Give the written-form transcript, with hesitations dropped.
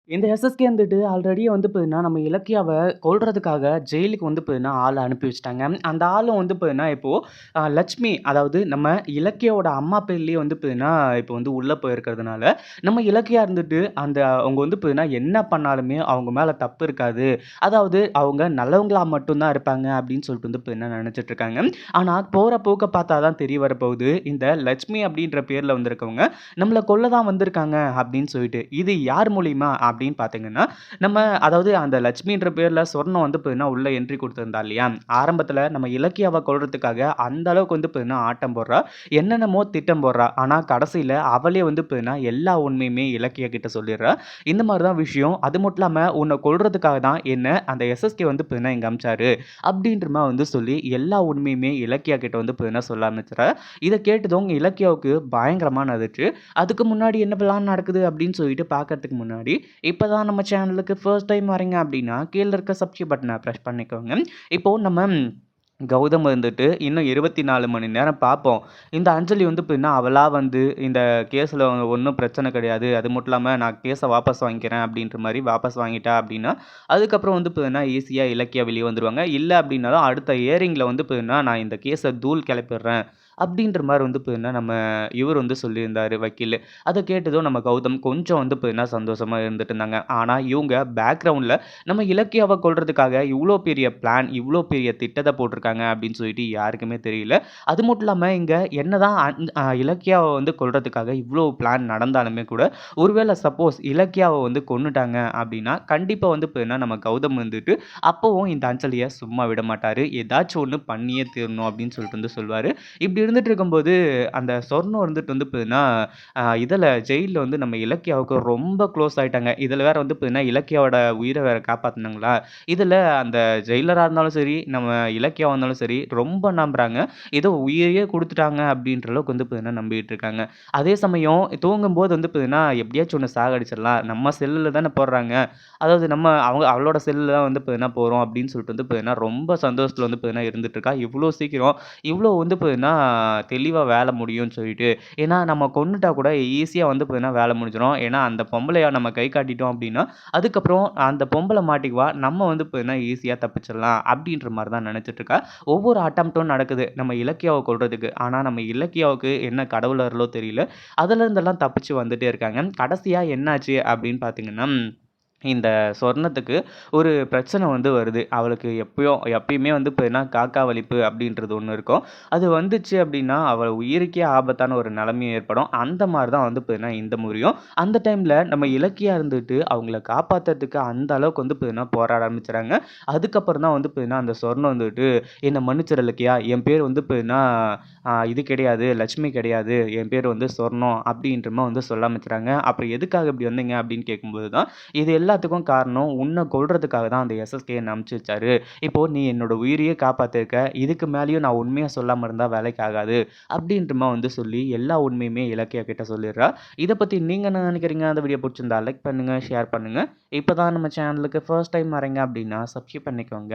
இந்த எஸ்எஸ்கே வந்துட்டு ஆல்ரெடி வந்து பார்த்தீங்கன்னா, நம்ம இலக்கியாவ கொல்றதுக்காக ஜெயிலுக்கு வந்து பார்த்தீங்கன்னா, ஆள அனுப்பி வச்சுட்டாங்க. அந்த ஆளும் வந்து பார்த்தீங்கன்னா, இப்போ லட்சுமி அதாவது நம்ம இலக்கியாவோட அம்மா பேர்லயே வந்து பார்த்தீங்கன்னா, இப்போ வந்து உள்ள போயிருக்கிறதுனால, நம்ம இலக்கியா இருந்துட்டு அவங்க வந்து பார்த்தீங்கன்னா, என்ன பண்ணாலுமே அவங்க மேல தப்பு இருக்காது. அதாவது அவங்க நல்லவங்களா மட்டும் தான் இருப்பாங்க அப்படின்னு சொல்லிட்டு வந்து பார்த்தீங்கன்னா, நெனச்சுட்டு இருக்காங்க. ஆனா போற போக்க பார்த்தா தான் தெரிய வரப்போகுது. இந்த லட்சுமி அப்படின்ற பேர்ல வந்திருக்கவங்க, நம்மள கொல்ல தான் வந்திருக்காங்க அப்படின்னு சொல்லிட்டு. இது யார் மூலியமா அப்படின்னு பார்த்தீங்கன்னா, நம்ம அதாவது அந்த லட்சுமின்ற பேர்ல சொர்ணம் வந்து பார்த்தீங்கன்னா, உள்ள என்ட்ரி குடுத்திருந்தா இல்லையா? ஆரம்பத்தில நம்ம இலக்கியாவ கொல்றதுக்காக அந்த அளவுக்கு வந்து பார்த்தீங்கன்னா, ஆட்டம் போடுறா. என்னென்னமோ திட்டம் போடுறா. ஆனா கடைசியில அவளே வந்து பார்த்தீங்கன்னா, எல்லா உண்மையுமே இலக்கியா கிட்ட சொல்லிர்றா. இந்த மாரி தான் விஷயம். அது மட்டும் இல்லாம உன்ன கொல்றதுக்காக தான் என்ன அந்த எஸ்எஸ்கே வந்து பார்த்தீங்கன்னா, இங்க அனுப்பிச்சாரு. அப்படின்ற மாரி வந்து சொல்லி எல்லா உண்மையுமே இலக்கியா கிட்ட வந்து பார்த்தீங்கன்னா, சொல்ல ஆரம்பிச்சுறா. இத கேட்டதும் இலக்கியாவுக்கு பயங்கரமான அதிர்ச்சி. அதுக்கு முன்னாடி என்ன பிளான் நடக்குது அப்படின்னு சொல்லிட்டு பார்க்கறதுக்கு முன்னாடி, இப்ப தான் நம்ம சேனலுக்கு ஃபர்ஸ்ட் டைம் வரீங்க அப்படின்னா, கீழ இருக்க சப்ஸ்கிரைப் பட்டன பிரஸ் பண்ணிக்கோங்க. இப்போ நம்ம கௌதம் வந்துட்டு இன்னும் 24 மணி நேரம் பார்ப்போம். இந்த அஞ்சலி வந்து பார்த்தீங்கன்னா, அவளா வந்து இந்த கேஸ்ல ஒண்ணும் பிரச்சனை கிடையாது. அது மட்டும் இல்லாம நான் கேஸ வாபஸ் வாங்கிக்கிறேன் அப்படின்ற மாரி வாபஸ் வாங்கிட்டா அப்படின்னா, அதுக்கப்புறம் வந்து பார்த்தீங்கன்னா, ஈஸியா இலக்கியா வெளிய வந்துருவாங்க. இல்ல அப்படின்னாலும் அடுத்த ஹியரிங்ல வந்து பார்த்தீங்கன்னா, நான் இந்த கேஸ தூள் கிளப்பிடுறேன். அப்படின்ற மாரி வந்து பார்த்தீங்கன்னா, நம்ம இவரு வந்து சொல்லியிருந்தாரு வக்கீலு. அத கேட்டதும் நம்ம கௌதம் கொஞ்சம் வந்து பார்த்தீங்கன்னா, சந்தோஷமா இருந்துட்டு இருந்தாங்க. ஆனா இவங்க பேக்கிரவுண்ட்ல நம்ம இலக்கியாவ கொல்றதுக்காக இவ்ளோ பெரிய பிளான், இவ்ளோ பெரிய திட்டத்த போட்டிருக்காங்க அப்படின்னு சொல்லிட்டு யாருக்குமே தெரியல. அது மட்டும் இல்லாம இங்க என்னதான் இலக்கியாவ வந்து கொல்றதுக்காக இவ்ளோ பிளான் நடந்தாலுமே கூட, ஒருவேள சப்போஸ் இலக்கியாவ வந்து கொன்னுட்டாங்க அப்படின்னா, கண்டிப்பா வந்து பார்த்தீங்கன்னா, நம்ம கௌதம் வந்துட்டு அப்பவும் இந்த அஞ்சலிய சும்மா விட மாட்டாரு. ஏதாச்சும் ஒண்ணு பண்ணியே தீரணும் அப்படின்னு சொல்லிட்டு வந்து சொல்வாரு. இப்படி இருந்துட்டு இருக்கும்போது, அந்த சொர்ணம் இருந்துட்டு வந்து பார்த்தீங்கன்னா, இதுல ஜெயில்ல வந்து நம்ம இலக்கியாவுக்கு ரொம்ப க்ளோஸ் ஆயிட்டாங்க. இதுல வேற வந்து பார்த்தீங்கன்னா, இலக்கியாவோட உயிர வேற காப்பாத்துனாங்களா, இதுல அந்த ஜெயிலரா இருந்தாலும் சரி, நம்ம இலக்கியாவா இருந்தாலும் சரி, ரொம்ப நம்புறாங்க. ஏதோ உயிரையே குடுத்துட்டாங்க அப்படின்ற அளவுக்கு வந்து பார்த்தீங்கன்னா, நம்பிட்டு இருக்காங்க. அதே சமயம் தூங்கும்போது வந்து பார்த்தீங்கன்னா, எப்படியாச்சும் ஒண்ணு சாகடிச்சிடலாம். நம்ம செல்லுல தானே போடுறாங்க. அதாவது அவளோட செல்லுல தான் வந்து பார்த்தீங்கன்னா போறோம் அப்படின்னு சொல்லிட்டு வந்து பார்த்தீங்கன்னா, ரொம்ப சந்தோஷத்துல வந்து பார்த்தீங்கன்னா இருந்துட்டு இருக்கா. இவ்ளோ சீக்கிரம் இவ்ளோ வந்து பார்த்தீங்கன்னா, தெளிவா வேலை முடியும்னு சொல்லிட்டு. ஏன்னா, நம்ம கொன்னுட்டா கூட ஈஸியா வந்து பார்த்தீங்கன்னா வேலை முடிஞ்சிரும். ஏன்னா, அந்த பொம்பளைய நம்ம கை காட்டிட்டோம் அப்டின்னா, அதுக்கப்புறம் அந்த பொம்பள மாட்டிக்குவா. நம்ம வந்து பார்த்தீங்கன்னா ஈஸியா தப்பிச்சிடலாம். அப்டின்ற மாரி தான் நெனச்சிட்டு இருக்கா. ஒவ்வொரு அட்டெம்ப்டும் நடக்குது. நம்ம இலக்கியாவ கொல்றதுக்கு. ஆனா, நம்ம இலக்கியாவுக்கு என்ன கடவுள் அருளோ தெரியல. அதுலருந்தெல்லாம் தப்பிச்சு வந்துட்டே இருக்காங்க. கடைசியா என்னாச்சு அப்டின்னு பார்த்தீங்கன்னா இந்த சொர்ணத்துக்கு ஒரு பிரச்சனை வந்து வருது. அவளுக்கு எப்பயுமே வந்து பார்த்தீங்கன்னா, காக்கா வலிப்பு அப்படின்றது ஒண்ணு இருக்கும். அது வந்துச்சு அப்படின்னா, அவ உயிருக்கே ஆபத்தான ஒரு நிலைமை ஏற்படும். அந்த மாரி தான் வந்து பார்த்தீங்கன்னா, இந்த முறையும். அந்த டைம்ல நம்ம இலக்கியா இருந்துட்டு அவங்கள காப்பாத்துறதுக்கு அந்த அளவுக்கு வந்து பார்த்தீங்கன்னா, போராட ஆரம்பிச்சுறாங்க. அதுக்கப்புறம் தான் வந்து பார்த்தீங்கன்னா, அந்த சொர்ணம் வந்துட்டு, "என்ன மன்னிச்சிடு இலக்கியா. என் பேர் வந்து பார்த்தீங்கன்னா, இது கிடையாது, லட்சுமி கிடையாது. என் பேர் வந்து சொர்ணம்." அப்படின்ற மாரி வந்து சொல்ல ஆரம்பிச்சுறாங்க. "அப்புறம் எதுக்காக இப்படி வந்தீங்க?" அப்படின்னு கேட்கும்போது தான் இது எல்லாத்துக்கும் காரணம் உன்ன கொல்றதுக்காக தான் அந்த எஸ்எஸ்கே என்ன அனுப்பிச்சு வச்சாரு. இப்போ நீ என்னோட உயிரையே காப்பாத்திருக்க. இதுக்கு மேலயும் நான் உண்மைய சொல்லாம இருந்தா வேலைக்கு ஆகாது. அப்படின்ற மாரி வந்து சொல்லி எல்லா உண்மையுமே இலக்கியா கிட்ட சொல்லிடுறா. இத பத்தி நீங்க என்ன நினைக்கிறீங்க? அந்த வீடியோ புடிச்சிருந்தா லைக் பண்ணுங்க, ஷேர் பண்ணுங்க. இப்ப தான் நம்ம சேனலுக்கு ஃபர்ஸ்ட் டைம் வரீங்க அப்படின்னா சப்ஸ்கிரைப் பண்ணிக்கோங்க.